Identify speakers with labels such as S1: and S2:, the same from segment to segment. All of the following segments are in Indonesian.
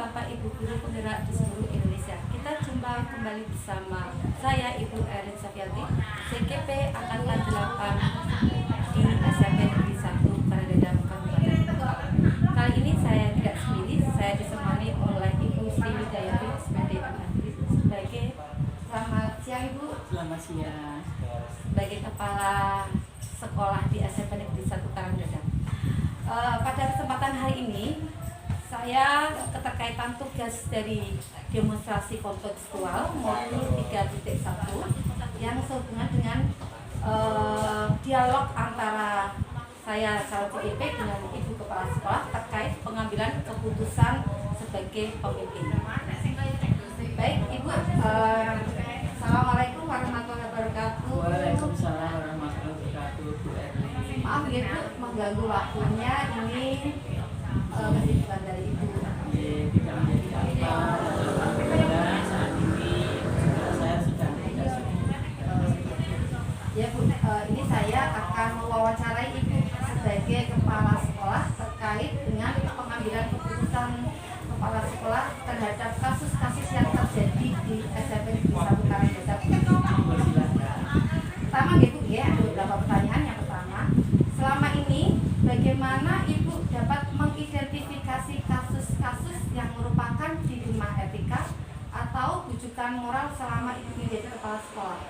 S1: Bapak Ibu guru penggerak di seluruh Indonesia. Kita jumpa kembali bersama saya Ibu Erin Safiati, CGP Angkatan 8 di SMP Negeri 1 Karadadang Kabupaten Bogor. Kali ini saya tidak sendiri, saya ditemani oleh Ibu Sri Widayati SPD Anandri sebagai selamat siang Ibu.
S2: Selamat siang.
S1: Sebagai kepala sekolah di SMP Negeri 1 Karadadang. Pada kesempatan hari ini saya keterkaitan tugas dari demonstrasi kontekstual modul 3.1 yang sehubungan dengan dialog antara saya calon CGP dengan Ibu Kepala Sekolah terkait pengambilan keputusan sebagai pemimpin. Baik Ibu, Assalamualaikum warahmatullahi wabarakatuh.
S2: Waalaikumsalam warahmatullahi wabarakatuh, Bu Erli.
S1: Maaf ya Bu, mengganggu waktunya, ini kesibukan dari Ibu.
S2: Tidak menjadi apa. Alhamdulillah saat ini saya sedang tidak
S1: Ya Bu, ini saya akan mewawancarai Ibu sebagai kepala sekolah terkait dengan pengambilan keputusan kepala sekolah terhadap kasus-kasus yang terjadi di SMP Negeri 1 Karadadang. Pertama gitu ya, ada beberapa pertanyaan. Yang pertama, selama ini bagaimana Ibu dapat mengidentifikasi kasus-kasus yang merupakan dilema etika atau bujukan moral selama Ibu menjadi kepala sekolah?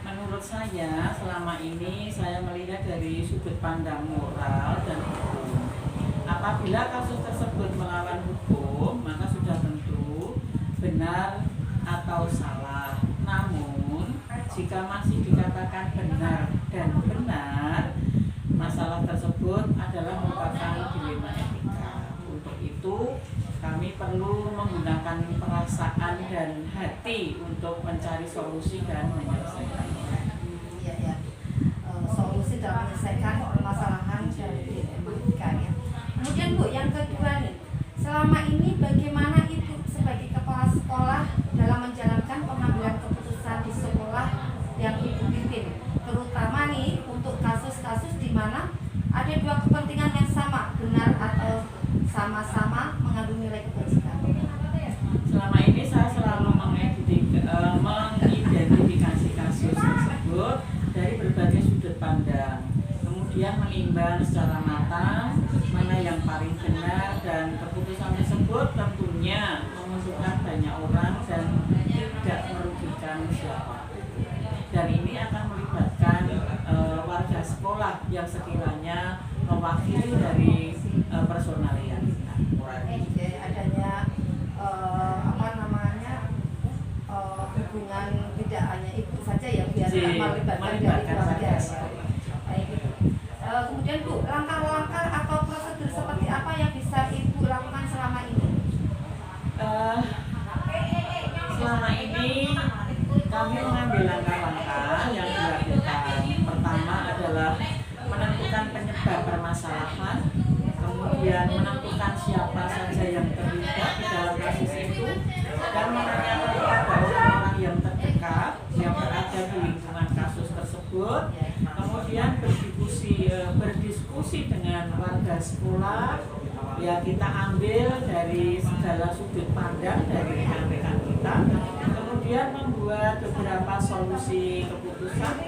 S2: Menurut saya selama ini saya melihat dari sudut pandang moral dan hukum. Apabila kasus tersebut melawan hukum, maka sudah tentu benar atau salah. Namun jika masih dikatakan benar dan benar, masalah tersebut adalah merupakan dilema etika. Untuk itu kami perlu menggunakan perasaan dan hati untuk mencari solusi dan menyelesaikannya.
S1: Ya. Solusi dalam menyelesaikan permasalahan dari dilema etika ya. Kemudian Bu, yang kedua nih, selama ini bagaimana Ibu sebagai kepala sekolah dalam menjalankan pengambilan keputusan di sekolah yang Ibu pimpin, terutama nih untuk kasus-kasus di mana ada dua kepentingan yang sama, benar atau sama-sama mengandung nilai kebajikan?
S2: Selama ini saya selalu mengidentifikasi kasus tersebut dari berbagai sudut pandang, kemudian menimbang secara matang mana yang paling benar, dan keputusan tersebut tentunya menguntungkan banyak orang dan tidak merugikan siapa. Dan ini akan melibatkan warga sekolah yang sekiranya mewakili dari personalia kita.
S1: Adanya hubungan tidak hanya Ibu saja ya, biar melibatkan dari keluarga. Baik Ibu. Kemudian Bu, langkah-langkah atau prosedur seperti apa yang bisa Ibu lakukan selama ini?
S2: Selama ini kami mengambil langkah-langkah yang dilakukan. Pertama adalah menentukan penyebab permasalahan, kemudian menentukan siapa saja yang terlibat di dalam kasus itu, dan menanyakan kepada orang-orang yang terdekat yang berada di lingkungan kasus tersebut, kemudian berdiskusi dengan warga sekolah. Ya, kita ambil dari segala sudut pandang dari rekan-rekan kita, kemudian membuat beberapa solusi keputusan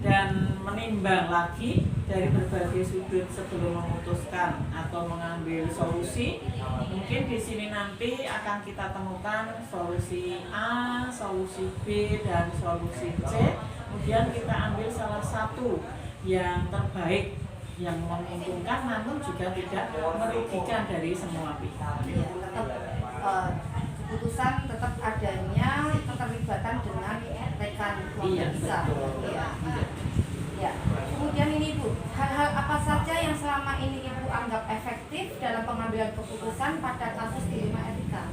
S2: dan menimbang lagi dari berbagai sudut sebelum memutuskan atau mengambil solusi. Mungkin di sini nanti akan kita temukan solusi A, solusi B, dan solusi C. Kemudian kita ambil salah satu yang terbaik, yang menguntungkan namun juga tidak merugikan dari semua pihak.
S1: Ya, tetap keputusan tetap adanya keterlibatan dengan rekan keluarga besar. Ya. Kemudian ini Bu, hal-hal apa saja yang selama ini Ibu anggap efektif dalam pengambilan keputusan pada kasus dilema etika?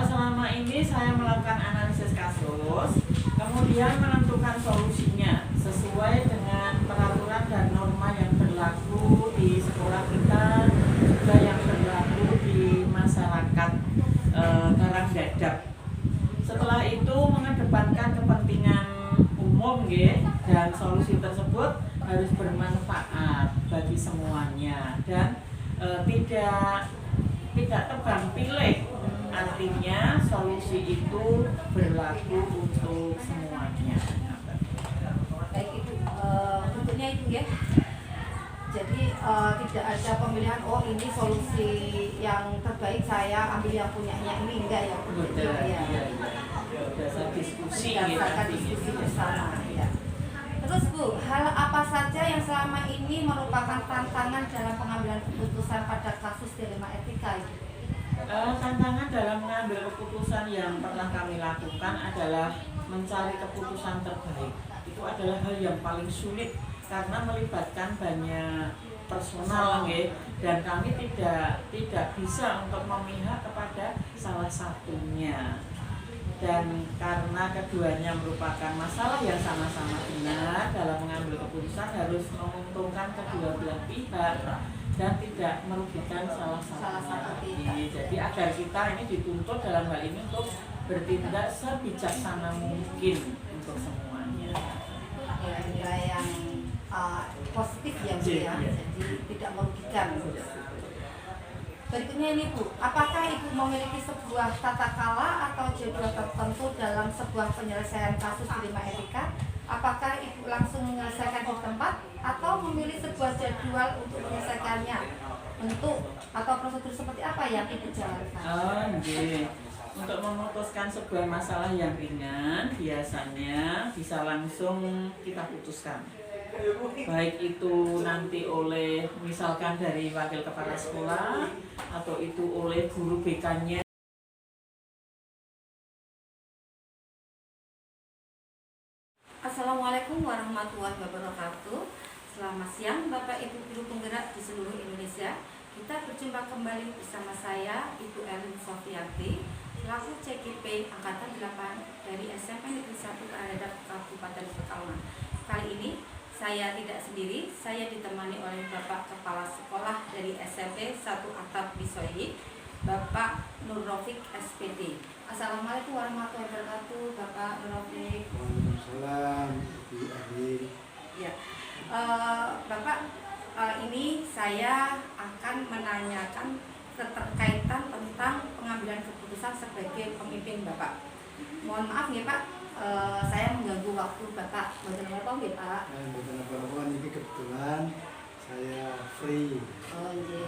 S2: Selama ini saya melakukan analisis kasus, kemudian menentukan solusinya sesuai dengan peraturan dan norma yang berlaku di sekolah kita, juga yang berlaku di masyarakat Karangdadap. Setelah itu mengedepankan kepentingan umum dan solusi tersebut harus bermanfaat bagi semuanya dan tidak tidak tebang pilih. Artinya solusi itu berlaku untuk semuanya.
S1: Baik Ibu, bentuknya itu ya. Jadi tidak ada pemilihan oh ini solusi yang terbaik saya ambil yang punyanya ini enggak ya.
S2: Betul,
S1: Ya.
S2: iya. Dasar diskusi
S1: Berdasarkan diskusi bersama ya. Terus Bu, hal apa saja yang selama ini merupakan tantangan dalam pengambilan keputusan pada kasus dilema etika itu?
S2: Tantangan dalam mengambil keputusan yang pernah kami lakukan adalah mencari keputusan terbaik. Itu adalah hal yang paling sulit karena melibatkan banyak personal dan kami tidak bisa untuk memihak kepada salah satunya. Dan karena keduanya merupakan masalah yang sama-sama benar dalam mengambil keputusan harus menguntungkan kedua belah pihak dan tidak merugikan salah satu pihak. Jadi agar kita ini dituntut dalam hal ini untuk bertindak sebijaksana mungkin untuk semuanya.
S1: Ya, yang positif ya Bu ya, jadi tidak merugikan. Berikutnya ini Bu, apakah Ibu memiliki sebuah tata kala atau jadwal tertentu dalam sebuah penyelesaian kasus dilema etika? Apakah Ibu langsung menyelesaikan di tempat atau memilih sebuah jadwal untuk menyelesaikannya? Bentuk atau prosedur seperti apa yang Ibu jalankan?
S2: Untuk memutuskan sebuah masalah yang ringan biasanya bisa langsung kita putuskan. Baik itu nanti oleh misalkan dari wakil kepala sekolah atau itu oleh guru BK-nya.
S1: Assalamualaikum warahmatullahi wabarakatuh. Selamat siang Bapak Ibu guru penggerak di seluruh Indonesia. Kita berjumpa kembali bersama saya Ibu Elin Sofiati, selaku CGP Angkatan 8 dari SMP Negeri 1 Keadaan Kabupaten Pekalongan. Kali ini saya tidak sendiri, saya ditemani oleh Bapak Kepala Sekolah dari SMP 1 Atap Bisoyi, Bapak Nur Rafiq SPD. Assalamualaikum warahmatullahi wabarakatuh, Bapak Nur Rafiq.
S3: Waalaikumsalam, Ibu Elin.
S1: Ya, Bapak, ini saya akan menanyakan keterkaitan tentang pengambilan keputusan sebagai pemimpin Bapak. Mohon maaf ya Pak, saya mengganggu waktu Bapak. Bagaimana Pak ya Pak?
S3: Betul-betul ini kebetulan saya free.
S1: Oh iya,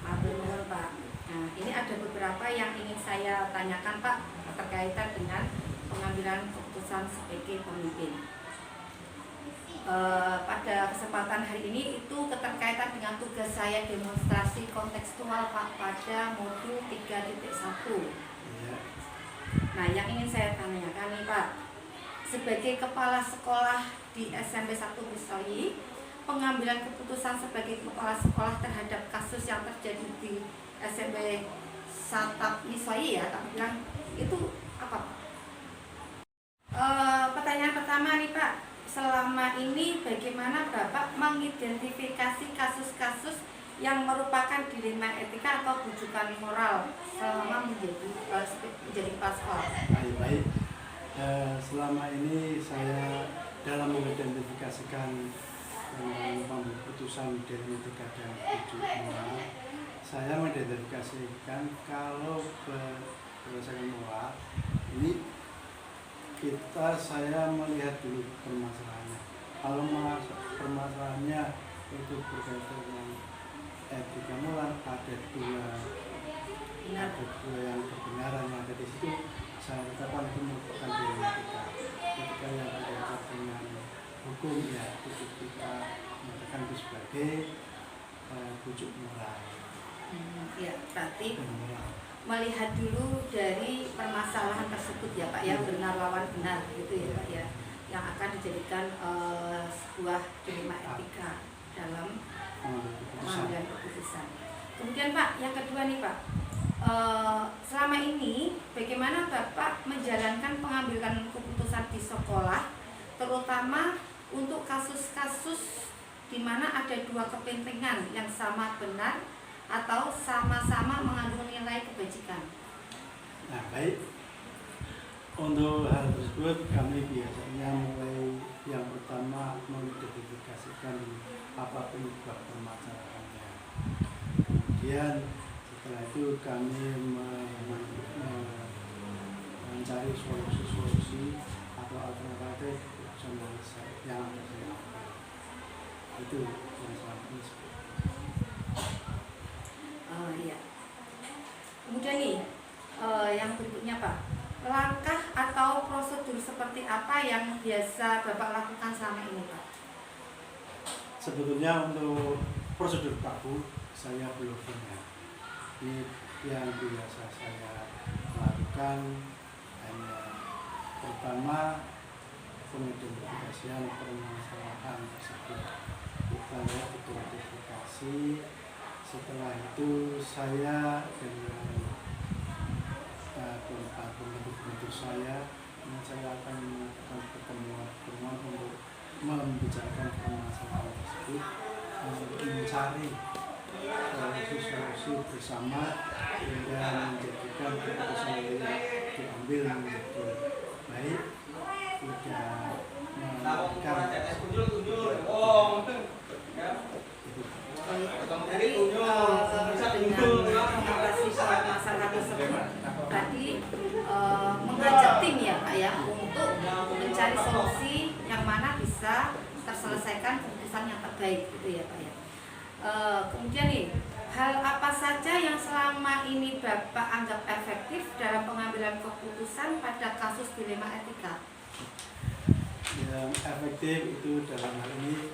S1: betul Pak. Nah, ini ada beberapa yang ingin saya tanyakan Pak terkaitan dengan pengambilan keputusan sebagai pemimpin. Pada kesempatan hari ini itu keterkaitan dengan tugas saya demonstrasi kontekstual Pak pada modul 3.1.
S3: Ya.
S1: Nah, yang ingin saya tanyakan nih Pak, sebagai kepala sekolah di SMP 1 Bisoyi, pengambilan keputusan sebagai kepala sekolah terhadap kasus yang terjadi di SMP Satap Bisoyi ya, tak bilang itu apa Pak? Pertanyaan pertama nih Pak, selama ini bagaimana Bapak mengidentifikasi kasus-kasus yang merupakan dilema etika atau bujukan moral selama menjadi kepala sekolah?
S3: Baik. Selama ini saya dalam mengidentifikasikan pengambil keputusan dari etika dan bujuk moral, saya mengidentifikasikan kalau berdasarkan moral ini saya melihat dulu permasalahannya. Kalau permasalahannya itu berkaitan dengan etika moral, ada dua yang kebenaran yang ada di situ, saya katakan itu merupakan dilema etika. Etika yang berkaitan dengan hukum ya, itu kita mengatakan itu sebagai bujuk moral.
S1: Ya, berarti melihat dulu dari permasalahan tersebut ya Pak ya, benar lawan benar gitu ya Pak ya, yang akan dijadikan sebuah dilema etika dalam pengambilan keputusan. Kemudian Pak, yang kedua nih Pak, selama ini bagaimana Bapak menjalankan pengambilan keputusan di sekolah, terutama untuk kasus-kasus di mana ada dua kepentingan yang sama benar atau sama-sama mengandung nilai kebajikan?
S3: Nah, baik. Untuk hal tersebut kami biasanya mulai yang pertama mengidentifikasikan apa penyebab permasalahannya. Kemudian Setelah itu kami mencari solusi-solusi atau alternatif yang ada saya ambil. Itu yang selama ini.
S1: Iya. Kemudian nih, yang berikutnya Pak, langkah atau prosedur seperti apa yang biasa Bapak lakukan selama ini Pak?
S3: Sebetulnya untuk prosedur baku saya belum punya. Ini yang biasa saya lakukan hanya pertama pengidentifikasian permasalahan tersebut. Kita lihat identifikasi. Setelah itu saya dengan pembentuk saya akan melakukan pertemuan untuk membicarakan permasalahan tersebut, untuk mencari solusi bersama hingga menjadikan keputusan yang diambil menjadi baik, tidak melakukan
S1: dengan mengatasi masalah tersebut tadi mengajak tim ya Pak ya untuk mencari solusi yang mana bisa terselesaikan keputusan yang terbaik gitu ya Pak ya. Kemudian nih, hal apa saja yang selama ini Bapak anggap efektif dalam pengambilan keputusan pada kasus dilema etika?
S3: Yang efektif itu dalam hal ini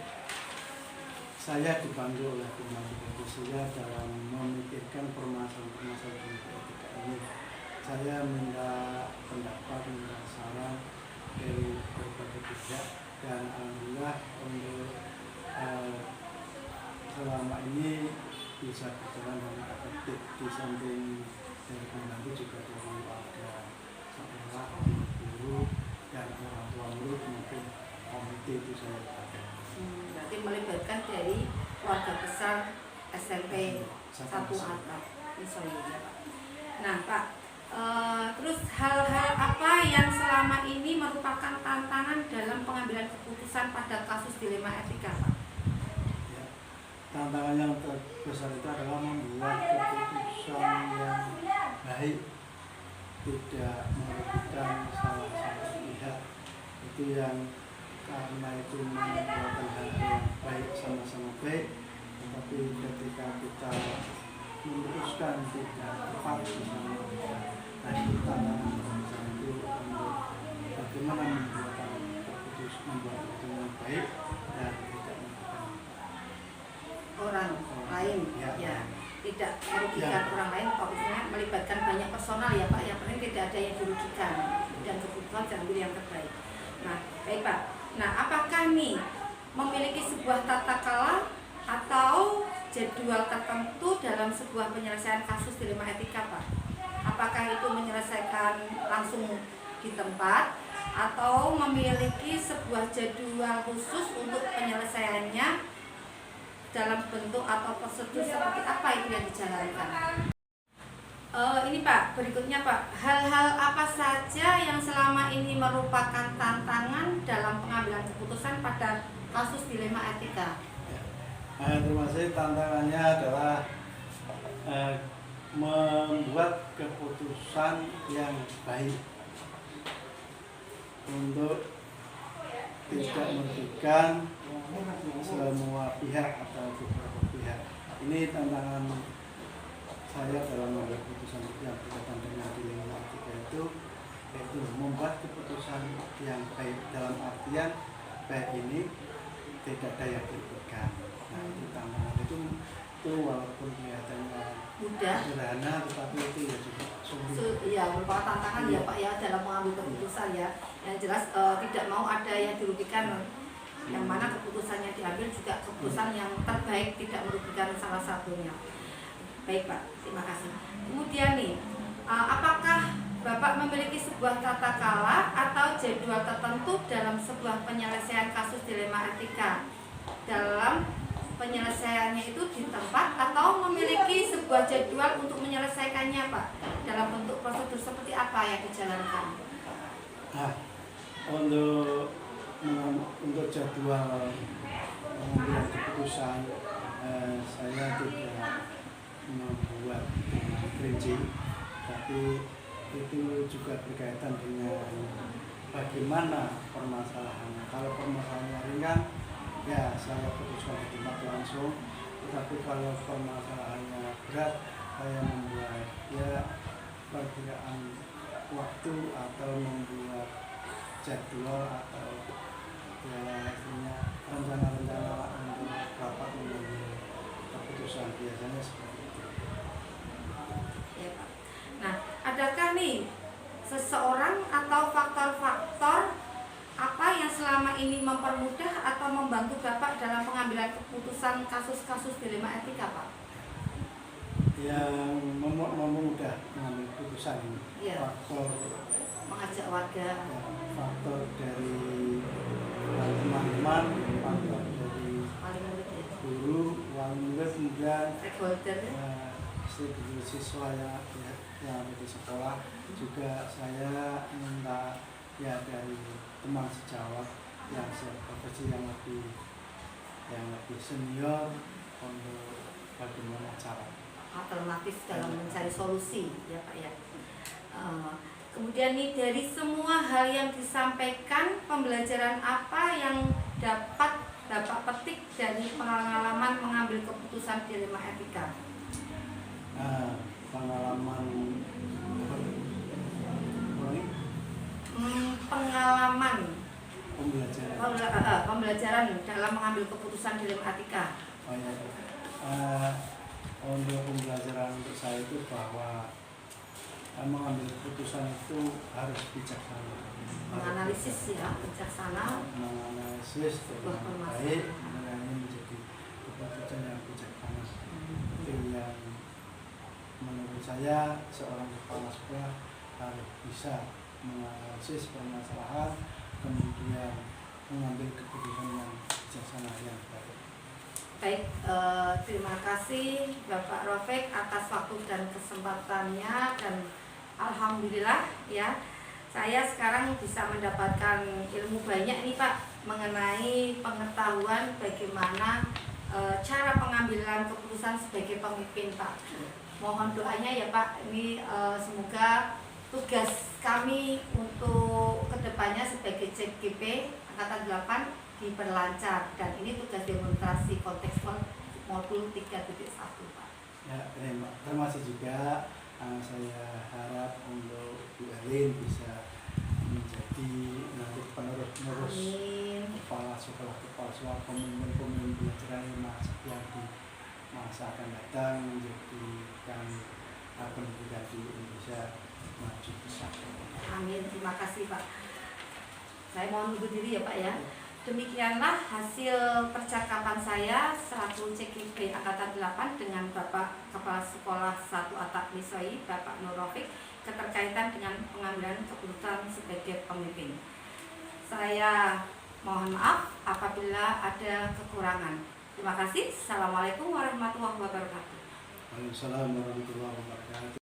S3: saya dibantu oleh pembantu saya dalam memikirkan permasalahan etika ini. Saya minta pendapat, minta saran dari berbagai pihak, dan alhamdulillah untuk selama ini bisa berjalan dengan efektif. Di samping dari pembantu juga dari warga sekolah, guru, dan orang tua murid maupun komite itu saya pakai.
S1: Berarti melibatkan dari keluarga besar SMP 1 atap. Nah Pak, terus hal-hal apa yang selama ini merupakan tantangan dalam pengambilan keputusan pada kasus dilema etika Pak?
S3: Ya, tantangan yang terbesar itu adalah membuat keputusan yang baik, tidak merugikan salah satu pihak. Itu yang karena itu membuat hal yang baik sama-sama baik, tetapi ketika kita memutuskan tidak tepat bersama, nah itu tantangan terbesar itu untuk bagaimana membuat keputusan yang baik dan tidak merugikan
S1: Orang lain ya, tidak merugikan orang lain, fokusnya melibatkan banyak personal ya Pak, yang penting tidak ada yang dirugikan dan kebutuhan diambil yang terbaik. Nah baik Pak, nah apakah nih memiliki sebuah tata kelola atau jadwal tertentu dalam sebuah penyelesaian kasus dilema etika Pak? Apakah itu menyelesaikan langsung di tempat atau memiliki sebuah jadwal khusus untuk penyelesaiannya dalam bentuk atau prosedur seperti apa itu yang dijalankan? Ini Pak, berikutnya Pak, hal-hal apa saja yang selama ini merupakan tantangan dalam pengambilan keputusan pada kasus dilema etika?
S3: Terima kasih. Tantangannya adalah membuat keputusan yang baik untuk tidak merugikan semua pihak atau beberapa pihak. Ini tantangan saya dalam mengambil keputusan yang berkaitan dengan dilema etika itu, yaitu membuat keputusan yang baik dalam artian baik ini tidak daya dirugikan. Nah itu tantangan itu walaupun kelihatannya
S1: Mudah,
S3: sederhana, tetapi itu ya juga sulit.
S1: ya merupakan tantangan ya Pak ya dalam mengambil keputusan ya. Yang jelas tidak mau ada yang dirugikan, yang mana keputusannya diambil juga keputusan yang terbaik, tidak merugikan salah satunya. Baik Pak, terima kasih. Kemudian nih, apakah Bapak memiliki sebuah tata kelola atau jadwal tertentu dalam sebuah penyelesaian kasus dilema etika? Dalam penyelesaiannya itu di tempat atau memiliki sebuah jadwal untuk menyelesaikannya Pak? Dalam bentuk prosedur seperti apa yang dijalankan?
S3: Nah, untuk jadwal pengambilan keputusan saya tidak membuat rinci, tapi itu juga berkaitan dengan bagaimana permasalahannya. Kalau permasalahannya ringan, ya saya putuskan di tempat langsung. Tetapi kalau permasalahannya berat, saya membuat ya perkiraan waktu atau membuat jadwal atau ya istilahnya rencana-rencana untuk rapat mengambil keputusan, biasanya seperti itu.
S1: Ya, Pak. Nah, adakah nih seseorang atau faktor-faktor apa yang selama ini mempermudah atau membantu Bapak dalam pengambilan keputusan kasus-kasus dilema etika, Pak?
S3: Yang memudah mengambil keputusan ini,
S1: Iya.
S3: faktor
S1: Mengajak warga,
S3: faktor dari teman-teman, faktor dari
S1: paling murid ya,
S3: guru, wali murid, kemudian
S1: stakeholder.
S3: sebagai siswa yang ada di sekolah juga saya minta ya dari teman sejawat yang seprofesi yang lebih senior untuk bagaimana cara
S1: Alternatif dalam mencari solusi, ya Pak ya. Kemudian nih dari semua hal yang disampaikan, pembelajaran apa yang dapat Bapak petik dari pengalaman mengambil keputusan dilema etika?
S3: pengalaman
S1: Pengalaman
S3: pembelajaran.
S1: pembelajaran dalam mengambil keputusan dilema etika.
S3: Untuk pembelajaran untuk saya itu bahwa mengambil keputusan itu harus bijaksana,
S1: Menganalisis ya, bijaksana,
S3: menganalisis
S1: sebuah
S3: dengan
S1: permasalahan.
S3: baik, mengenai menjadi keputusan yang bijaksana. Itu yang menurut saya seorang kepala sekolah harus bisa menganalisis permasalahan, kemudian mengambil keputusan yang bijaksana yang baik.
S1: Baik, terima kasih Bapak Rofik atas waktu dan kesempatannya, dan alhamdulillah ya saya sekarang bisa mendapatkan ilmu banyak nih Pak mengenai pengetahuan bagaimana cara pengambilan keputusan sebagai pemimpin Pak. Mohon doanya ya Pak, ini semoga tugas kami untuk kedepannya sebagai CGP Angkatan 8 diperlancar, dan ini tugas demonstrasi kontekstual modul 3.1 Pak.
S3: Ya, termasuk juga saya harap untuk Bu Erlin bisa menjadi nanti penerus kepala sekolah pemimpin pelajaran yang di masa akan datang menjadikan pendidikan di Indonesia maju besar.
S1: Amin, terima kasih Pak. Saya mohon undur diri ya Pak ya. Demikianlah hasil percakapan saya selaku CGP Angkatan 8 dengan Bapak Kepala Sekolah 1 Atak Misoi, Bapak Nur Rofik, keterkaitan dengan pengambilan keputusan sebagai pemimpin. Saya mohon maaf apabila ada kekurangan. Terima kasih. Assalamualaikum warahmatullahi wabarakatuh.
S3: Waalaikumsalam warahmatullahi wabarakatuh.